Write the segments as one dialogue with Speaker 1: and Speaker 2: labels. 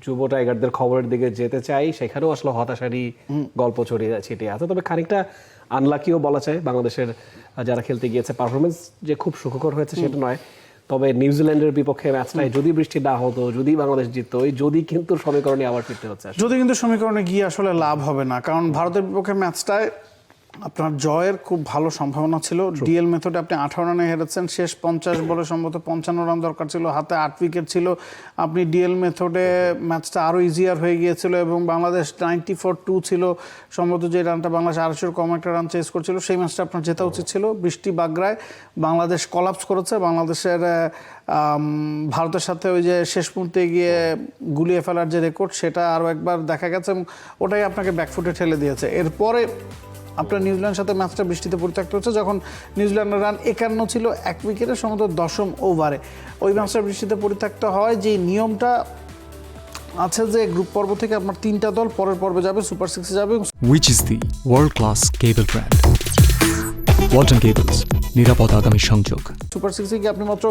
Speaker 1: যুব টাইগারদের খবরের দিকে যেতে চাই, সেখানেও আসলে হতাশারই গল্প ছিটিয়ে আছে। তবে খানিকটা আনলাকিও বলা যায়, বাংলাদেশের যারা খেলতে গিয়েছে পারফরমেন্স যে খুব সুখকর হয়েছে সেটা নয়। তবে নিউজিল্যান্ডের বিপক্ষে ম্যাচটায় যদি বৃষ্টি না হতো, যদি বাংলাদেশ জিততো, ওই যদি কিন্তু সমীকরণে আবার ফিরতে হচ্ছে।
Speaker 2: যদি কিন্তু সমীকরণে গিয়ে আসলে লাভ হবে না, কারণ ভারতের বিপক্ষে ম্যাচটায় আপনার জয়ের খুব ভালো সম্ভাবনা ছিল। ডিএল মেথডে আপনি 18 রানে হেরেছেন, শেষ 50 বলে সম্ভবত 55 রান দরকার ছিল, হাতে 8 উইকেট ছিল। আপনি ডিএল মেথডে ম্যাচটা আরও ইজিয়ার হয়ে গিয়েছিল এবং বাংলাদেশ 94-2 ছিল সম্ভবত, যে রানটা বাংলাদেশ 250-এর কম একটা রান চেস করছিল, সেই ম্যাচটা আপনার জেতা উচিত ছিল। বৃষ্টি বাগড়ায় বাংলাদেশ কলাপস করেছে। বাংলাদেশের ভারতের সাথে ওই যে শেষ মুহূর্তে গিয়ে গুলিয়ে ফেলার যে রেকর্ড, সেটা আরও একবার দেখা গেছে এবং ওটাই আপনাকে ব্যাকফুটে ঠেলে দিয়েছে। এরপরে আপনার নিউজিল্যান্ডের সাথে ম্যাচটা বৃষ্টিতে পরিত্যক্ত হচ্ছে, যখন নিউজিল্যান্ডের রান 51 ছিল 1 উইকেটে সম্ভবত 10ম ওভারে। ওই ম্যাচটা বৃষ্টিতে পরিত্যক্ত হয়। যে নিয়মটা আছে যে গ্রুপ পর্ব থেকে আপনার 3টা দল পরের পর্বে যাবে, সুপার 6-এ যাবে।
Speaker 3: Which is the world-class cable brand? Walton Cables, নিরাপদ আগামী সংযোগ।
Speaker 2: সুপার 6-এ গিয়ে আপনি মাত্র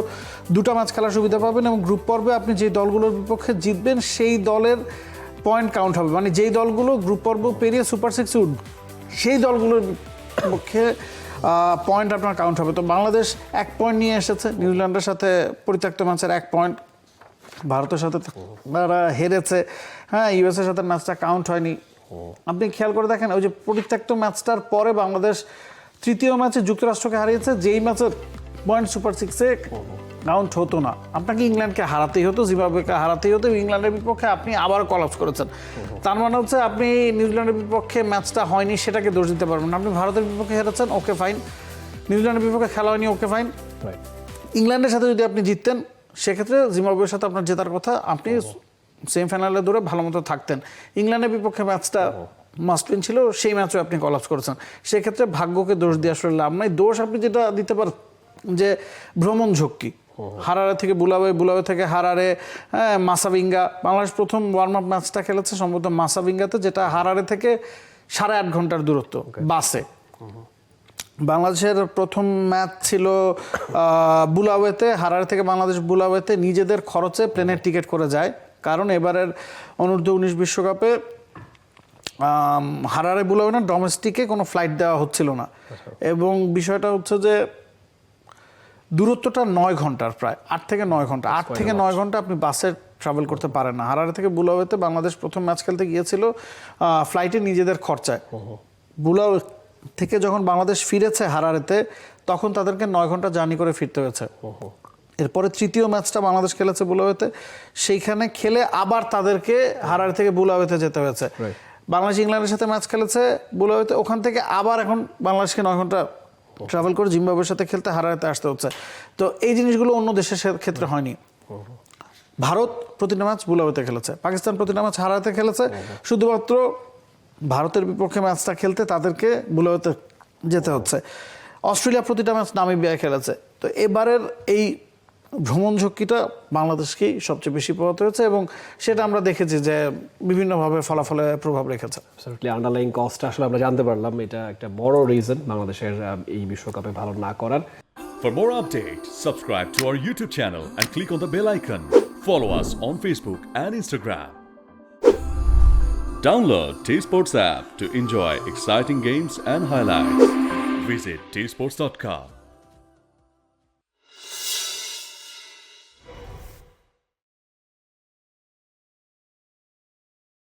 Speaker 2: 2টা ম্যাচ খেলার সুবিধা পাবেন এবং গ্রুপ পর্বে আপনি যে দলগুলোর বিপক্ষে জিতবেন সেই দলের পয়েন্ট কাউন্ট হবে। মানে যেই দলগুলো গ্রুপ পর্ব পেরিয়ে সুপার 6-এ উঠবে সেই দলগুলোর পক্ষে পয়েন্ট আপনার কাউন্ট হবে। তো বাংলাদেশ 1 পয়েন্ট নিয়ে এসেছে নিউজিল্যান্ডের সাথে পরিত্যক্ত ম্যাচের 1 পয়েন্ট। ভারতের সাথে তারা হেরেছে, হ্যাঁ, ইউএসের সাথে ম্যাচটা কাউন্ট হয়নি। আপনি খেয়াল করে দেখেন, ওই যে পরিত্যক্ত ম্যাচটার পরে বাংলাদেশ 3য় ম্যাচে যুক্তরাষ্ট্রকে হারিয়েছে, যেই ম্যাচের পয়েন্ট সুপার 6-এ কাউন্ট হতো না। আপনাকে ইংল্যান্ডকে হারাতেই হতো, জিম্বাবুয়েকে হারাতেই হতো। ইংল্যান্ডের বিপক্ষে আপনি আবার কলাপস করেছেন। তার মানে হচ্ছে আপনি নিউজিল্যান্ডের বিপক্ষে ম্যাচটা হয়নি সেটাকে দোষ দিতে পারবেন না। আপনি ভারতের বিপক্ষে হেরেছেন, ওকে ফাইন। নিউজিল্যান্ডের বিপক্ষে খেলা হয়নি, ওকে ফাইন। ইংল্যান্ডের সাথে যদি আপনি জিততেন, সেক্ষেত্রে জিম্বাবুয়ের সাথে আপনার জেতার কথা, আপনি সেমিফাইনালে দৌড়ে ভালো মতো থাকতেন। ইংল্যান্ডের বিপক্ষে ম্যাচটা মাস্ট উইন ছিল, সেই ম্যাচও আপনি কলাপস করেছেন। সেক্ষেত্রে ভাগ্যকে দোষ দিয়ে আসলে লাভ নাই। দোষ আপনি যেটা দিতে পারেন যে ভ্রমণ ঝক্কি, হারারে থেকে বুলাওয়ে, বুলাওয়ে থেকে হারারে, হ্যাঁ, মাসাভিঙ্গা। বাংলাদেশ প্রথম ওয়ার্ম আপ ম্যাচটা খেলেছে সম্ভবত মাসাভিঙ্গাতে, যেটা হারারে থেকে 8.5 ঘন্টার দূরত্ব বাসে। বাংলাদেশের প্রথম ম্যাচ ছিল বুলাওয়েতে, হারারে থেকে বাংলাদেশ বুলাওয়েতে নিজেদের খরচে প্লেনের টিকিট করে যায়, কারণ এবারের অনূর্ধ্ব-19 বিশ্বকাপে হারারে বুলাওয়ে না, ডোমেস্টিকে কোনো ফ্লাইট দেওয়া হচ্ছিল না। এবং বিষয়টা হচ্ছে যে দূরত্বটা 9 ঘন্টার, প্রায় 8 থেকে 9 ঘন্টা, 8 থেকে 9 ঘন্টা আপনি বাসে ট্রাভেল করতে পারেন না। হারারে থেকে বুলাওয়েতে বাংলাদেশ প্রথম ম্যাচ খেলতে গিয়েছিল ফ্লাইটে নিজেদের খরচায়। বুলাওয়ে থেকে যখন বাংলাদেশ ফিরেছে হারারেতে, তখন তাদেরকে 9 ঘন্টা জার্নি করে ফিরতে হয়েছে। এরপরে 3য় ম্যাচটা বাংলাদেশ খেলেছে বুলাওয়েতে, সেইখানে খেলে আবার তাদেরকে হারারে থেকে বুলাওয়েতে যেতে হয়েছে। বাংলাদেশ ইংল্যান্ডের সাথে ম্যাচ খেলেছে বুলাওয়েতে, ওখান থেকে আবার এখন বাংলাদেশকে 9 ঘন্টা ট্রাভেল করে জিম্বাবুয়ের সাথে খেলতে হারারেতে আসতে হচ্ছে। তো এই জিনিসগুলো অন্য দেশের ক্ষেত্রে হয়নি। ভারত প্রতিটা ম্যাচ বুলাওয়েতে খেলেছে, পাকিস্তান প্রতিটা ম্যাচ হারারেতে খেলেছে। শুধুমাত্র ভারতের বিপক্ষে ম্যাচটা খেলতে তাদেরকে বুলাওয়েতে যেতে হচ্ছে। অস্ট্রেলিয়া প্রতিটা ম্যাচ নামিবিয়ায় খেলেছে। তো এবারের এই ভ্রমণ ঝক্কিটা বাংলাদেশকেই সবচেয়ে বেশি প্রভাবিত হয়েছে এবং সেটা আমরা দেখেছি যে বিভিন্নভাবে ফলাফলে প্রভাব রেখেছে।
Speaker 1: অ্যাবসলিউটলি আন্ডারলাইং কস্টটা আসলে আমরা জানতে পারলাম, এটা একটা বড় রিজন বাংলাদেশের এই বিশ্বকাপে ভালো না করার।
Speaker 4: For more updates, subscribe to our YouTube channel and click on the bell icon. Follow us on Facebook and Instagram. Download T-Sports app to enjoy exciting games and highlights. Visit tsports.com.